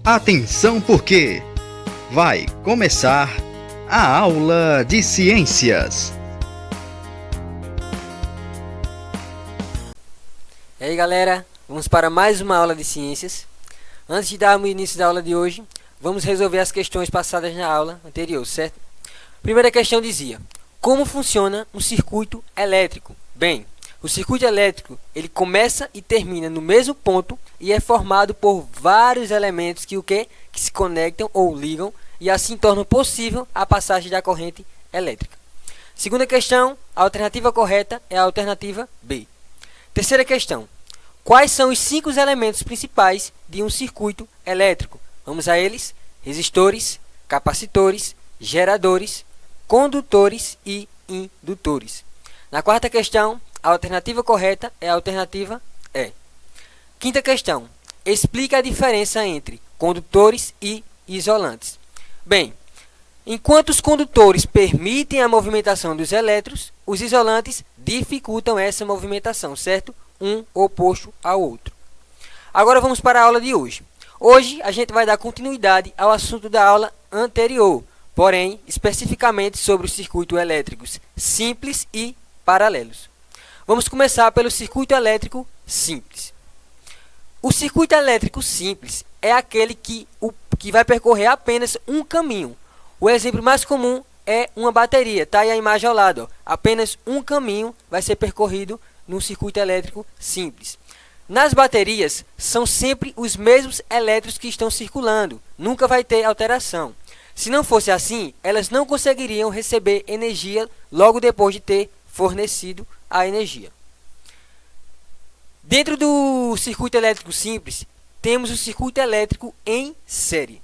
Atenção porque vai começar a aula de ciências. E aí galera, vamos para mais uma aula de ciências. Antes de darmos início da aula de hoje, vamos resolver as questões passadas na aula anterior, certo? Primeira questão dizia: como funciona um circuito elétrico? Bem, o circuito elétrico ele começa e termina no mesmo ponto e é formado por vários elementos que se conectam ou ligam e assim tornam possível a passagem da corrente elétrica. Segunda questão, a alternativa correta é a alternativa B. Terceira questão: quais são os 5 elementos principais de um circuito elétrico? Vamos a eles: resistores, capacitores, geradores, condutores e indutores. Na quarta questão, a alternativa correta é a alternativa E. Quinta questão: explica a diferença entre condutores e isolantes. Bem, enquanto os condutores permitem a movimentação dos elétrons, os isolantes dificultam essa movimentação, certo? Um oposto ao outro. Agora vamos para a aula de hoje. Hoje a gente vai dar continuidade ao assunto da aula anterior, porém especificamente sobre os circuitos elétricos simples e paralelos. Vamos começar pelo circuito elétrico simples. O circuito elétrico simples é aquele que vai percorrer apenas um caminho. O exemplo mais comum é uma bateria, tá aí a imagem ao lado, ó. Apenas um caminho vai ser percorrido no circuito elétrico simples. Nas baterias, são sempre os mesmos elétrons que estão circulando, nunca vai ter alteração. Se não fosse assim, elas não conseguiriam receber energia logo depois de ter fornecido a energia. Dentro do circuito elétrico simples, temos o circuito elétrico em série.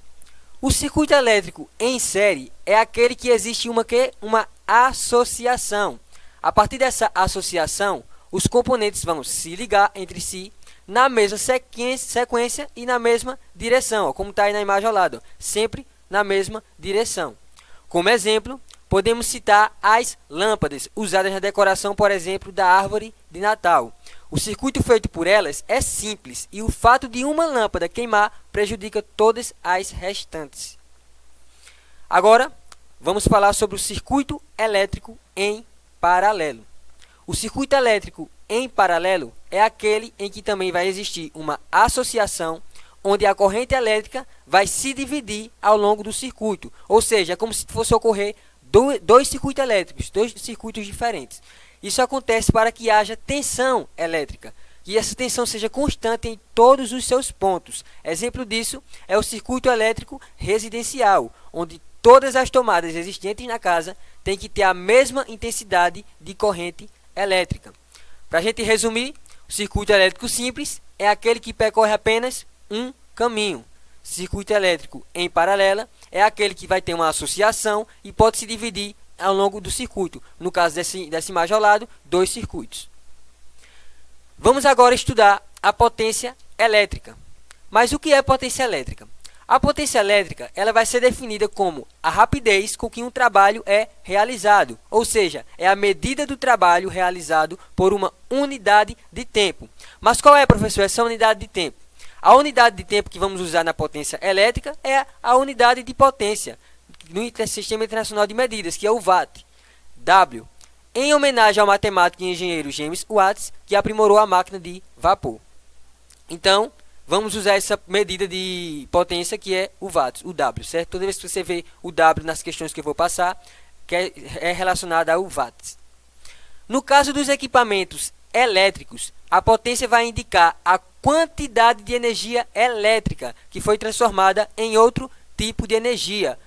O circuito elétrico em série é aquele que existe uma associação. A partir dessa associação, os componentes vão se ligar entre si na mesma sequência e na mesma direção, ó, como está aí na imagem ao lado, ó, sempre na mesma direção. Como exemplo, podemos citar as lâmpadas usadas na decoração, por exemplo, da árvore de Natal. O circuito feito por elas é simples e o fato de uma lâmpada queimar prejudica todas as restantes. Agora, vamos falar sobre o circuito elétrico em paralelo. O circuito elétrico em paralelo é aquele em que também vai existir uma associação onde a corrente elétrica vai se dividir ao longo do circuito. Ou seja, é como se fosse ocorrer dois circuitos elétricos, dois circuitos diferentes. Isso acontece para que haja tensão elétrica, e essa tensão seja constante em todos os seus pontos. Exemplo disso é o circuito elétrico residencial, onde todas as tomadas existentes na casa têm que ter a mesma intensidade de corrente elétrica. Para a gente resumir, o circuito elétrico simples é aquele que percorre apenas um caminho. Circuito elétrico em paralela é aquele que vai ter uma associação e pode se dividir ao longo do circuito. No caso dessa imagem ao lado, 2 circuitos. Vamos agora estudar a potência elétrica. Mas o que é potência elétrica? A potência elétrica ela vai ser definida como a rapidez com que um trabalho é realizado, ou seja, é a medida do trabalho realizado por uma unidade de tempo. Mas qual é, professor, essa unidade de tempo? A unidade de tempo que vamos usar na potência elétrica é a unidade de potência no Sistema Internacional de Medidas, que é o Watt. W, em homenagem ao matemático e engenheiro James Watt, que aprimorou a máquina de vapor. Então, vamos usar essa medida de potência que é o Watt, o W, certo? Toda vez que você vê o W nas questões que eu vou passar, que é relacionada ao Watt. No caso dos equipamentos elétricos, a potência vai indicar a quantidade de energia elétrica que foi transformada em outro tipo de energia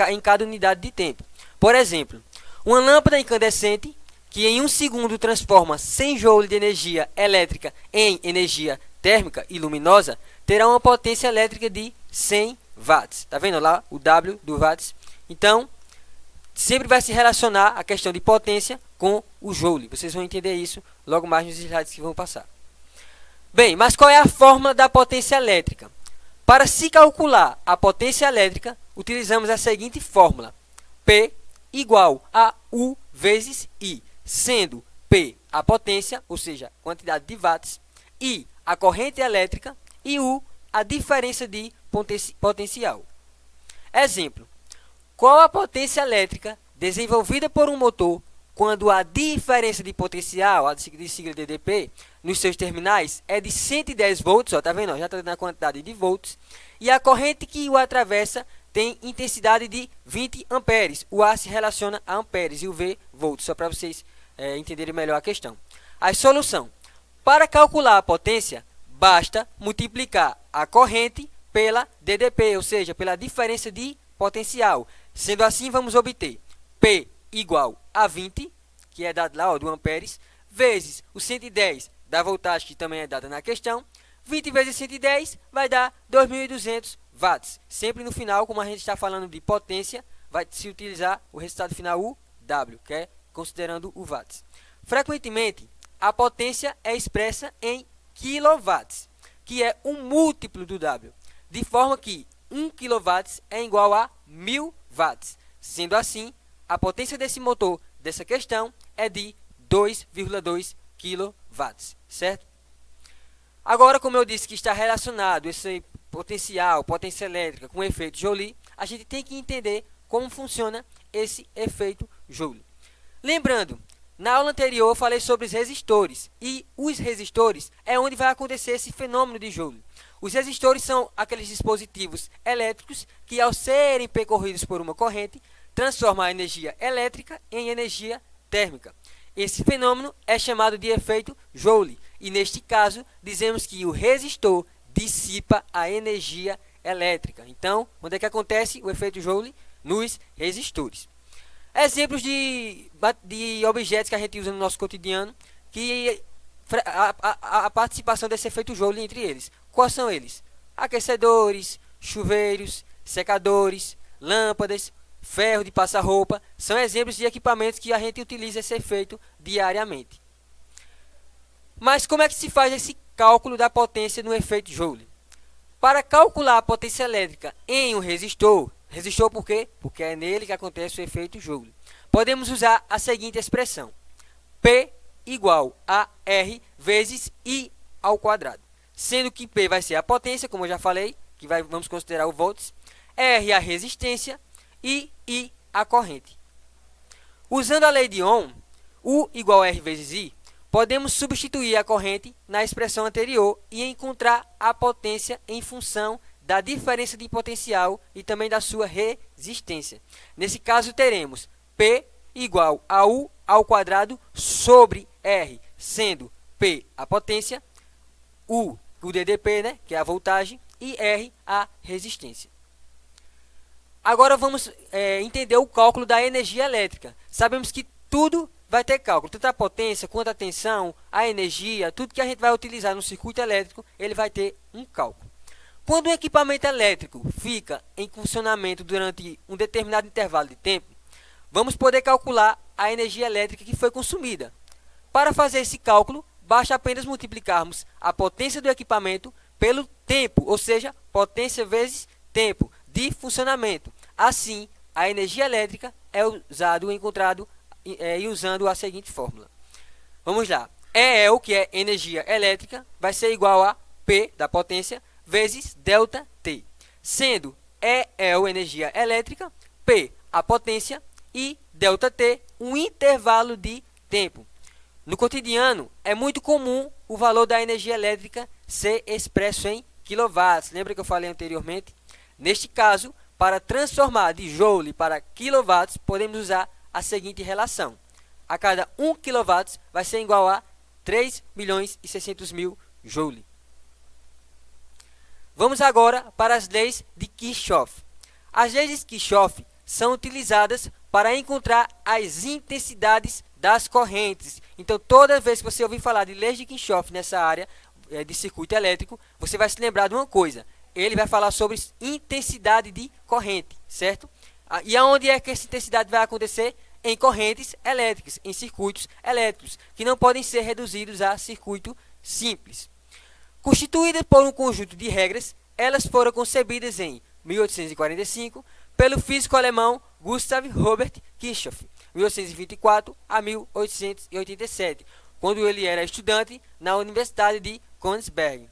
em cada unidade de tempo. Por exemplo, uma lâmpada incandescente que em 1 segundo transforma 100 joules de energia elétrica em energia térmica e luminosa terá uma potência elétrica de 100 watts. Está vendo lá o W do watts? Então, sempre vai se relacionar a questão de potência com o joule. Vocês vão entender isso logo mais nos slides que vão passar. Bem, mas qual é a fórmula da potência elétrica? Para se calcular a potência elétrica, utilizamos a seguinte fórmula: P igual a U vezes I, sendo P a potência, ou seja, quantidade de watts, I a corrente elétrica e U a diferença de potencial. Exemplo: qual a potência elétrica desenvolvida por um motor quando a diferença de potencial, a de sigla DDP, nos seus terminais é de 110 volts, ó, tá vendo? Já está na quantidade de volts, e a corrente que o atravessa tem intensidade de 20 amperes. O A se relaciona a amperes e o V volts, só para vocês entenderem melhor a questão. A solução: para calcular a potência, basta multiplicar a corrente pela DDP, ou seja, pela diferença de potencial. Sendo assim, vamos obter P igual a 20, que é dado lá, ó, do amperes, vezes o 110 da voltagem, que também é dada na questão. 20 vezes 110 vai dar 2.200 watts. Sempre no final, como a gente está falando de potência, vai se utilizar o resultado final, o W, que é considerando o watts. Frequentemente, a potência é expressa em quilowatts, que é um múltiplo do W, de forma que 1 kW é igual a 1.000 watts. Sendo assim, a potência desse motor dessa questão é de 2,2 kW, certo? Agora, como eu disse que está relacionado esse potencial, potência elétrica com o efeito Joule, a gente tem que entender como funciona esse efeito Joule. Lembrando, na aula anterior eu falei sobre os resistores, e os resistores é onde vai acontecer esse fenômeno de Joule. Os resistores são aqueles dispositivos elétricos que, ao serem percorridos por uma corrente, transformam a energia elétrica em energia térmica. Esse fenômeno é chamado de efeito Joule, e neste caso dizemos que o resistor dissipa a energia elétrica. Então, onde é que acontece o efeito Joule? Nos resistores. Exemplos de objetos que a gente usa no nosso cotidiano, que a participação desse efeito Joule entre eles. Quais são eles? Aquecedores, chuveiros, secadores, lâmpadas, ferro de passar roupa, são exemplos de equipamentos que a gente utiliza esse efeito diariamente. Mas como é que se faz esse cálculo da potência no efeito Joule? Para calcular a potência elétrica em um resistor, resistor por quê? Porque é nele que acontece o efeito Joule, podemos usar a seguinte expressão: P igual a R vezes I ao quadrado, sendo que P vai ser a potência, como eu já falei, que vamos considerar o volts, R a resistência e I a corrente. Usando a lei de Ohm, U igual a R vezes I, podemos substituir a corrente na expressão anterior e encontrar a potência em função da diferença de potencial e também da sua resistência. Nesse caso, teremos P igual a U ao quadrado sobre R, sendo P a potência, U o DDP, né, que é a voltagem, e R a resistência. Agora vamos entender o cálculo da energia elétrica. Sabemos que tudo vai ter cálculo, tanto a potência quanto a tensão, a energia, tudo que a gente vai utilizar no circuito elétrico, ele vai ter um cálculo. Quando um equipamento elétrico fica em funcionamento durante um determinado intervalo de tempo, vamos poder calcular a energia elétrica que foi consumida. Para fazer esse cálculo, basta apenas multiplicarmos a potência do equipamento pelo tempo, ou seja, potência vezes tempo de funcionamento. Assim, a energia elétrica é encontrado e usando a seguinte fórmula. Vamos lá. EL, que é energia elétrica, vai ser igual a P da potência vezes delta T, sendo EL energia elétrica, P a potência e delta T um intervalo de tempo. No cotidiano, é muito comum o valor da energia elétrica ser expresso em quilowatts. Lembra que eu falei anteriormente? Neste caso, para transformar de joule para quilowatts, podemos usar a seguinte relação. A cada 1 kW vai ser igual a 3.600.000 joule. Vamos agora para as leis de Kirchhoff. As leis de Kirchhoff são utilizadas para encontrar as intensidades das correntes. Então, toda vez que você ouvir falar de leis de Kirchhoff nessa área de circuito elétrico, você vai se lembrar de uma coisa. Ele vai falar sobre intensidade de corrente, certo? E aonde é que essa intensidade vai acontecer? Em correntes elétricas, em circuitos elétricos, que não podem ser reduzidos a circuito simples. Constituídas por um conjunto de regras, elas foram concebidas em 1845 pelo físico alemão Gustav Robert Kirchhoff, 1824 a 1887, quando ele era estudante na Universidade de Königsberg.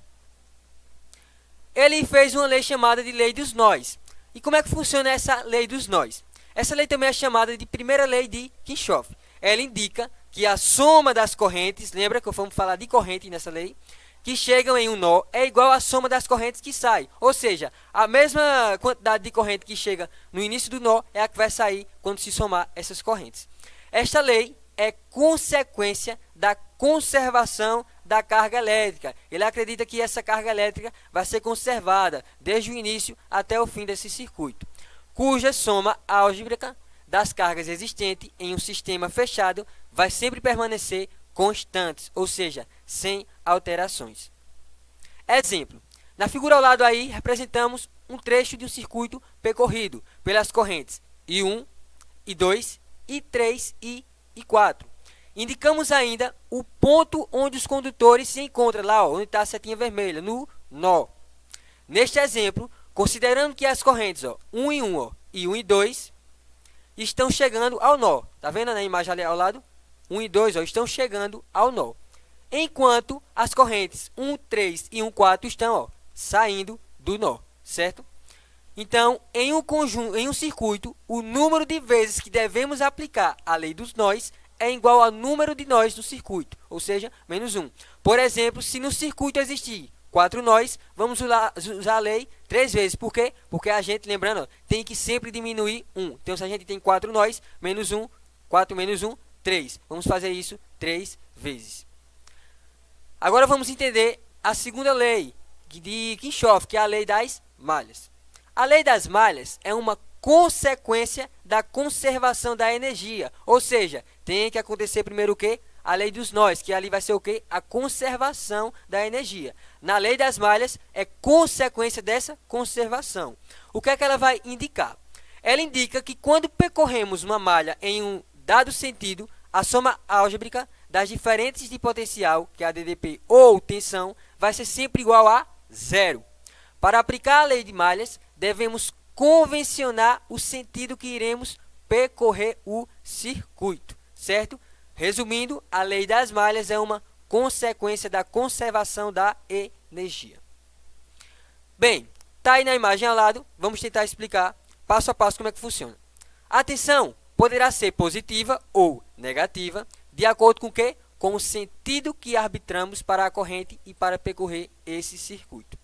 ele fez uma lei chamada de lei dos nós. E como é que funciona essa lei dos nós? Essa lei também é chamada de primeira lei de Kirchhoff. Ela indica que a soma das correntes, lembra que vamos falar de corrente nessa lei, que chegam em um nó é igual à soma das correntes que saem. Ou seja, a mesma quantidade de corrente que chega no início do nó é a que vai sair quando se somar essas correntes. Esta lei é consequência da conservação da carga elétrica. Ele acredita que essa carga elétrica vai ser conservada desde o início até o fim desse circuito, cuja soma álgebra das cargas existentes em um sistema fechado vai sempre permanecer constantes, ou seja, sem alterações. Exemplo: na figura ao lado aí representamos um trecho de um circuito percorrido pelas correntes I1, I2, I3 e I4. Indicamos ainda o ponto onde os condutores se encontram, lá onde está a setinha vermelha, no nó. Neste exemplo, considerando que as correntes 1 e 1 e 1 e 2 estão chegando ao nó. Está vendo na imagem ali ao lado? 1 e 2 estão chegando ao nó. Enquanto as correntes 1, 3 e 1, 4 estão saindo do nó, certo? Então, em um circuito, o número de vezes que devemos aplicar a lei dos nós é igual ao número de nós do circuito, ou seja, menos 1. Por exemplo, se no circuito existir 4 nós, vamos usar a lei 3 vezes. Por quê? Porque a gente, lembrando, tem que sempre diminuir 1. Então, se a gente tem 4 nós, menos 1, 4 menos 1, 3. Vamos fazer isso 3 vezes. Agora vamos entender a segunda lei de Kirchhoff, que é a lei das malhas. A lei das malhas é uma consequência da conservação da energia. Ou seja, tem que acontecer primeiro o quê? A lei dos nós, que ali vai ser o quê? A conservação da energia. Na lei das malhas é consequência dessa conservação. O que é que ela vai indicar? Ela indica que quando percorremos uma malha em um dado sentido, a soma álgebrica das diferentes de potencial, que é a DDP ou tensão, vai ser sempre igual a zero. Para aplicar a lei de malhas, devemos convencionar o sentido que iremos percorrer o circuito, certo? Resumindo, a lei das malhas é uma consequência da conservação da energia. Bem, está aí na imagem ao lado, vamos tentar explicar passo a passo como é que funciona. A tensão poderá ser positiva ou negativa, de acordo com o quê? Com o sentido que arbitramos para a corrente e para percorrer esse circuito.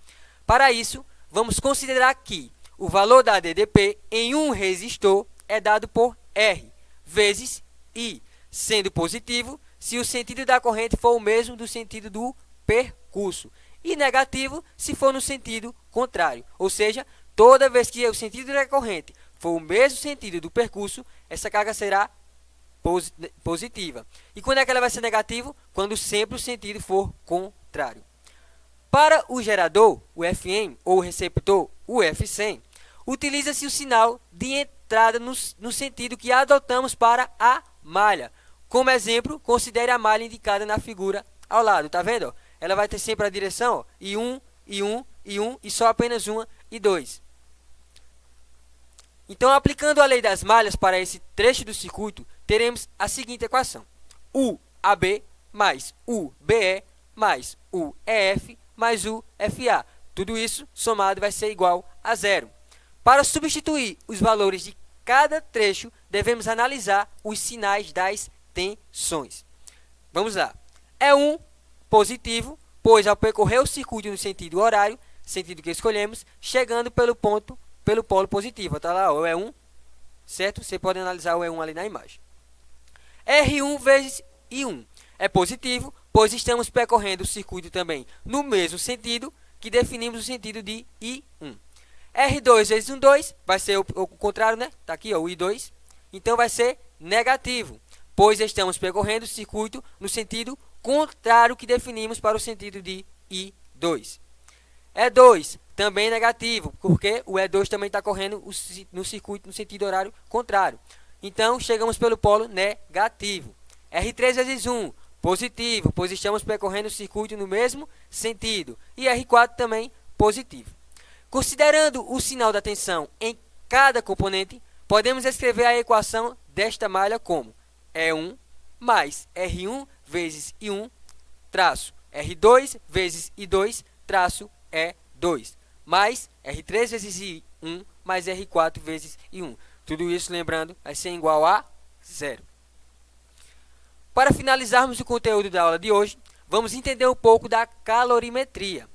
Para isso, vamos considerar que o valor da DDP em um resistor é dado por R vezes I, sendo positivo se o sentido da corrente for o mesmo do sentido do percurso e negativo se for no sentido contrário. Ou seja, toda vez que o sentido da corrente for o mesmo sentido do percurso, essa carga será positiva. E quando é que ela vai ser negativa? Quando sempre o sentido for contrário. Para o gerador, o FM, ou o receptor, o F100, utiliza-se o sinal de entrada no sentido que adotamos para a malha. Como exemplo, considere a malha indicada na figura ao lado. Está vendo? Ela vai ter sempre a direção I1, I1, I1 e só apenas uma e 2. Então, aplicando a lei das malhas para esse trecho do circuito, teremos a seguinte equação: UAB mais UBE mais UEF mais UFA. Tudo isso somado vai ser igual a zero. Para substituir os valores de cada trecho, devemos analisar os sinais das tensões. Vamos lá. É um positivo, pois ao percorrer o circuito no sentido horário, sentido que escolhemos, chegando pelo polo positivo. Está lá, o E1, certo? Você pode analisar o E1 ali na imagem. R1 vezes I1 é positivo, pois estamos percorrendo o circuito também no mesmo sentido que definimos o sentido de I1. R2 vezes 2 vai ser o contrário, né? Está aqui, ó, o I2. Então, vai ser negativo, pois estamos percorrendo o circuito no sentido contrário que definimos para o sentido de I2. E2 também negativo, porque o E2 também está correndo no circuito no sentido horário contrário. Então, chegamos pelo polo negativo. R3 vezes 1, positivo, pois estamos percorrendo o circuito no mesmo sentido. E R4 também positivo. Considerando o sinal da tensão em cada componente, podemos escrever a equação desta malha como E1 mais R1 vezes I1 traço R2 vezes I2 traço E2 mais R3 vezes I1 mais R4 vezes I1. Tudo isso, lembrando, vai ser igual a 0. Para finalizarmos o conteúdo da aula de hoje, vamos entender um pouco da calorimetria.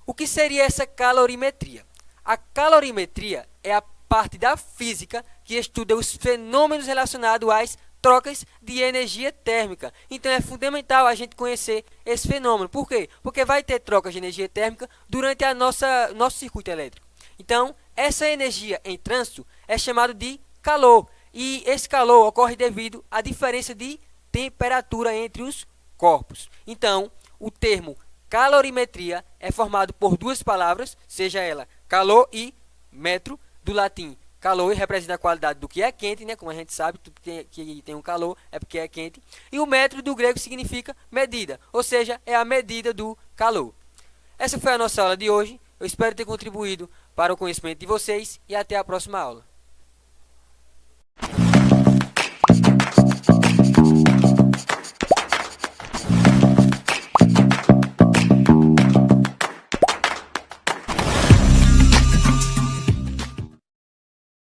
O que seria essa calorimetria? A calorimetria é a parte da física que estuda os fenômenos relacionados às trocas de energia térmica. Então, é fundamental a gente conhecer esse fenômeno. Por quê? Porque vai ter trocas de energia térmica durante nosso circuito elétrico. Então, essa energia em trânsito é chamada de calor. E esse calor ocorre devido à diferença de temperatura entre os corpos. Então, o termo calorimetria é formado por duas palavras, seja ela calor e metro, do latim. Calor representa a qualidade do que é quente, né? Como a gente sabe, tudo que tem um calor é porque é quente. E o metro do grego significa medida, ou seja, é a medida do calor. Essa foi a nossa aula de hoje. Eu espero ter contribuído para o conhecimento de vocês e até a próxima aula.